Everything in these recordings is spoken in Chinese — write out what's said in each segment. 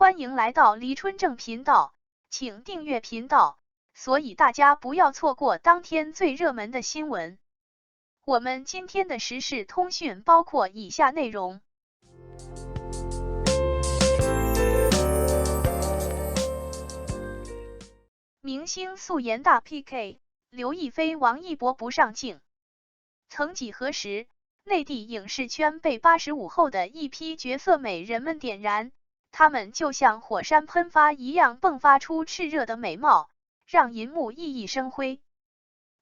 欢迎来到黎春正频道，请订阅频道，所以大家不要错过当天最热门的新闻。我们今天的时事通讯包括以下内容：明星素颜大 PK， 刘亦菲、王一博不上镜。曾几何时，内地影视圈被85后的一批绝色美人们点燃，她们就像火山喷发一样迸发出炽热的美貌，让银幕熠熠生辉。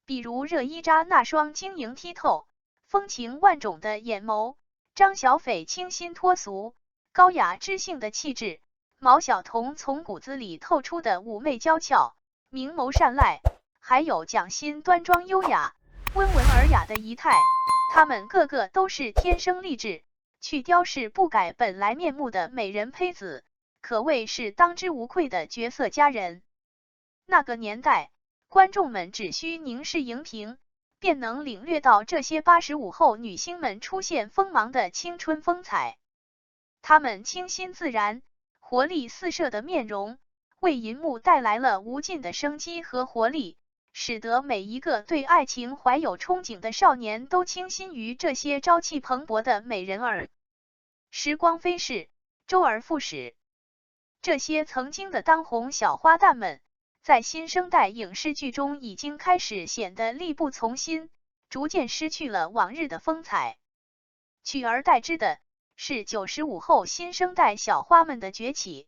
比如热依扎那双晶莹剔透、风情万种的眼眸，张小斐清新脱俗、高雅知性的气质，毛晓彤从骨子里透出的妩媚娇俏、明眸善睐，还有蒋欣端庄优雅、温文尔雅的仪态，她们个个都是天生丽质，去雕饰不改本来面目的美人胚子，可谓是当之无愧的绝色佳人。那个年代，观众们只需凝视荧屏，便能领略到这些85后女星们出现锋芒的青春风采。她们清新自然、活力四射的面容，为银幕带来了无尽的生机和活力，使得每一个对爱情怀有憧憬的少年都倾心于这些朝气蓬勃的美人儿。时光飞逝，周而复始，这些曾经的当红小花旦们，在新生代影视剧中已经开始显得力不从心，逐渐失去了往日的风采。取而代之的是95后新生代小花们的崛起。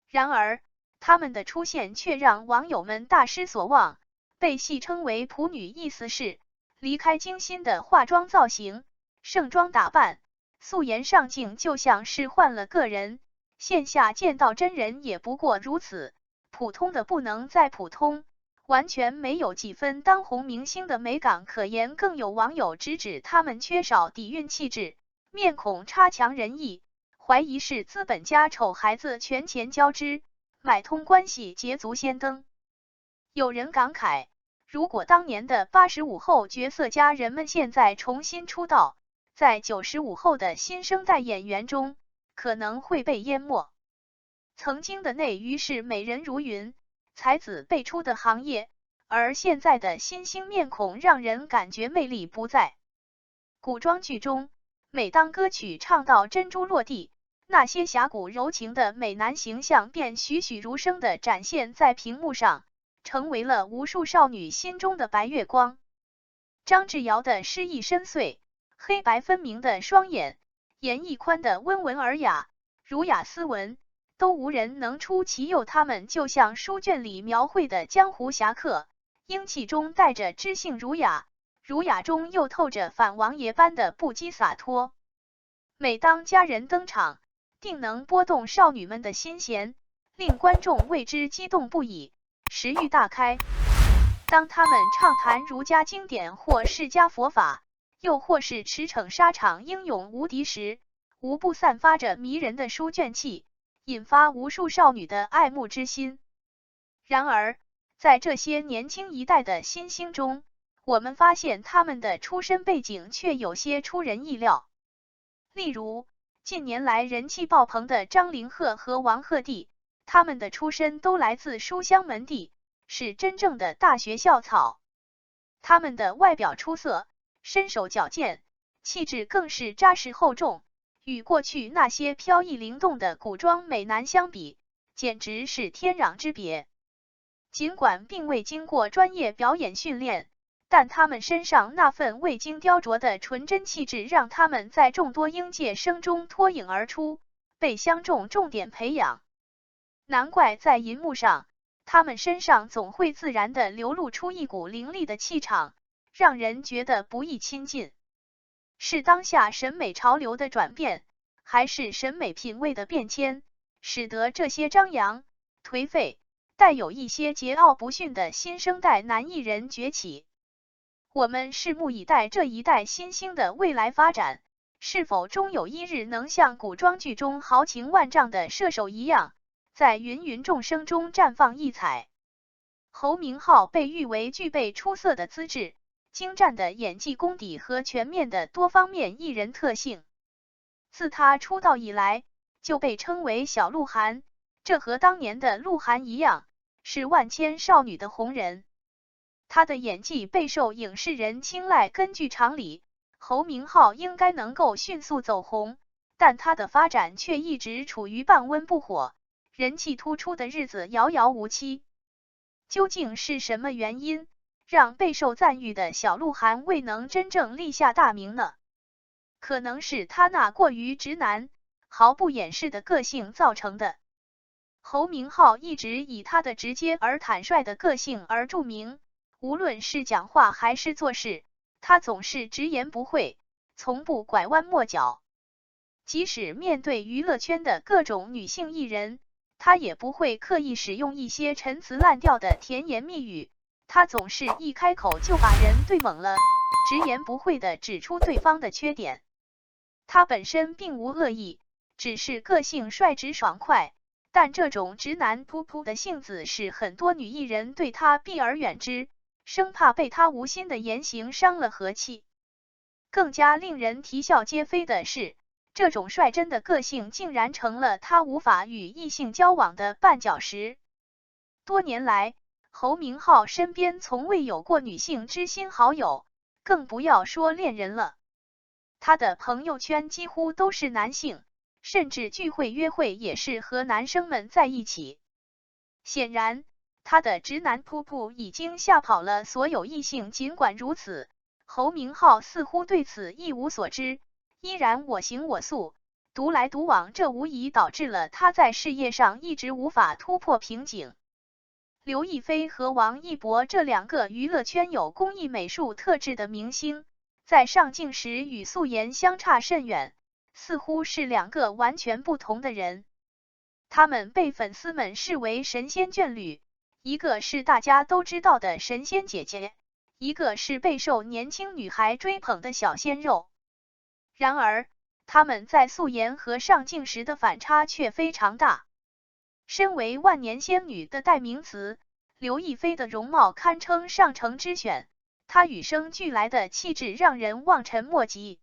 然而，她们的出现却让网友们大失所望，被戏称为普女，意思是离开精心的化妆造型、盛装打扮，素颜上镜就像是换了个人，线下见到真人也不过如此，普通的不能再普通，完全没有几分当红明星的美感可言。更有网友直指他们缺少底蕴气质，面孔差强人意，怀疑是资本家丑孩子权钱交织，买通关系捷足先登。有人感慨，如果当年的85后绝色佳人们现在重新出道，在95后的新生代演员中，可能会被淹没。曾经的内娱是美人如云、才子辈出的行业，而现在的新兴面孔让人感觉魅力不在。古装剧中，每当歌曲唱到珍珠落地，那些侠骨柔情的美男形象便栩栩如生地展现在屏幕上，成为了无数少女心中的白月光。张智尧的诗意深邃、黑白分明的双眼，严屹宽的温文尔雅、儒雅斯文，都无人能出其右。他们就像书卷里描绘的江湖侠客，英气中带着知性儒雅，儒雅中又透着反王爷般的不羁洒脱。每当佳人登场，定能拨动少女们的心弦，令观众为之激动不已，食欲大开。当他们畅谈儒家经典或释迦佛法，又或是驰骋沙场英勇无敌时，无不散发着迷人的书卷气，引发无数少女的爱慕之心。然而，在这些年轻一代的新星中，我们发现他们的出身背景却有些出人意料。例如，近年来人气爆棚的张凌赫和王鹤棣，他们的出身都来自书香门第，是真正的大学校草。他们的外表出色，身手矫健，气质更是扎实厚重，与过去那些飘逸灵动的古装美男相比，简直是天壤之别。尽管并未经过专业表演训练，但他们身上那份未经雕琢的纯真气质，让他们在众多应届生中脱颖而出，被相中重点培养。难怪在银幕上，他们身上总会自然地流露出一股凌厉的气场，让人觉得不易亲近。是当下审美潮流的转变，还是审美品味的变迁，使得这些张扬、颓废、带有一些桀骜不驯的新生代男艺人崛起？我们拭目以待这一代新星的未来发展，是否终有一日能像古装剧中豪情万丈的射手一样，在芸芸众生中绽放异彩。侯明昊被誉为具备出色的资质、精湛的演技功底和全面的多方面艺人特性。自他出道以来，就被称为小鹿晗。这和当年的鹿晗一样，是万千少女的红人。他的演技备受影视人青睐。根据常理，侯明昊应该能够迅速走红，但他的发展却一直处于半温不火，人气突出的日子遥遥无期。究竟是什么原因，让备受赞誉的小鹿晗未能真正立下大名呢？可能是他那过于直男、毫不掩饰的个性造成的。侯明昊一直以他的直接而坦率的个性而著名，无论是讲话还是做事，他总是直言不讳，从不拐弯抹角。即使面对娱乐圈的各种女性艺人，他也不会刻意使用一些陈词滥调的甜言蜜语，他总是一开口就把人对懵了，直言不讳地指出对方的缺点。他本身并无恶意，只是个性率直爽快，但这种直男扑扑的性子使很多女艺人对他避而远之，生怕被他无心的言行伤了和气。更加令人啼笑皆非的是，这种率真的个性竟然成了他无法与异性交往的绊脚石。多年来，侯明昊身边从未有过女性知心好友，更不要说恋人了。他的朋友圈几乎都是男性，甚至聚会约会也是和男生们在一起。显然，他的直男扑扑已经吓跑了所有异性。尽管如此，侯明昊似乎对此一无所知，依然我行我素，独来独往，这无疑导致了他在事业上一直无法突破瓶颈。刘亦菲和王一博这两个娱乐圈有工艺美术特质的明星，在上镜时与素颜相差甚远，似乎是两个完全不同的人。他们被粉丝们视为神仙眷侣，一个是大家都知道的神仙姐姐，一个是备受年轻女孩追捧的小鲜肉。然而，他们在素颜和上镜时的反差却非常大。身为万年仙女的代名词，刘亦菲的容貌堪称上乘之选，她与生俱来的气质让人望尘莫及。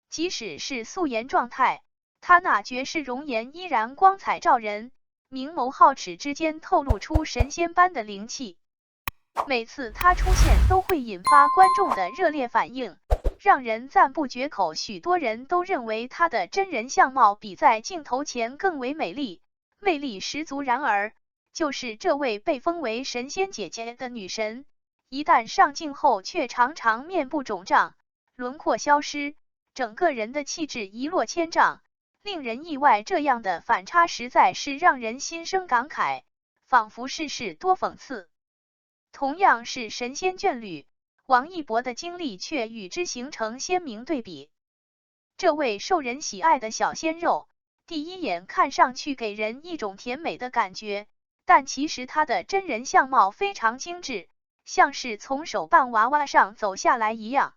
即使是素颜状态，她那绝世容颜依然光彩照人，明眸皓齿之间透露出神仙般的灵气。每次她出现都会引发观众的热烈反应，让人赞不绝口。许多人都认为她的真人相貌比在镜头前更为美丽，魅力十足。然而，就是这位被封为神仙姐姐的女神，一旦上镜后却常常面部肿胀，轮廓消失，整个人的气质一落千丈，令人意外。这样的反差实在是让人心生感慨，仿佛世事多讽刺。同样是神仙眷侣，王一博的经历却与之形成鲜明对比。这位受人喜爱的小鲜肉，第一眼看上去给人一种甜美的感觉，但其实他的真人相貌非常精致，像是从手办娃娃上走下来一样，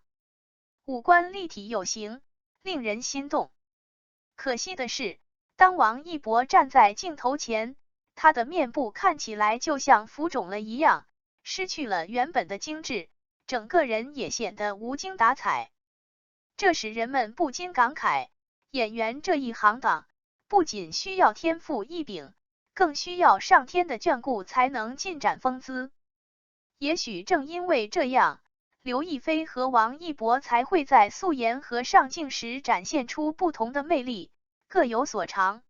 五官立体有型，令人心动。可惜的是，当王一博站在镜头前，他的面部看起来就像浮肿了一样，失去了原本的精致，整个人也显得无精打采。这使人们不禁感慨，演员这一行当，不仅需要天赋异禀，更需要上天的眷顾才能尽展风姿。也许正因为这样，刘亦菲和王一博才会在素颜和上镜时展现出不同的魅力，各有所长。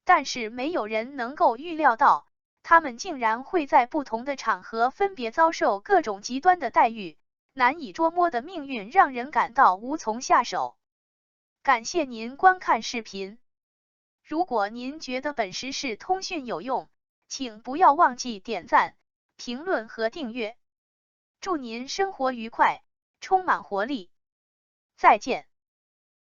但是没有人能够预料到，他们竟然会在不同的场合分别遭受各种极端的待遇，难以捉摸的命运让人感到无从下手。感谢您观看视频。如果您觉得本时事通讯有用，请不要忘记点赞、评论和订阅。祝您生活愉快，充满活力。再见。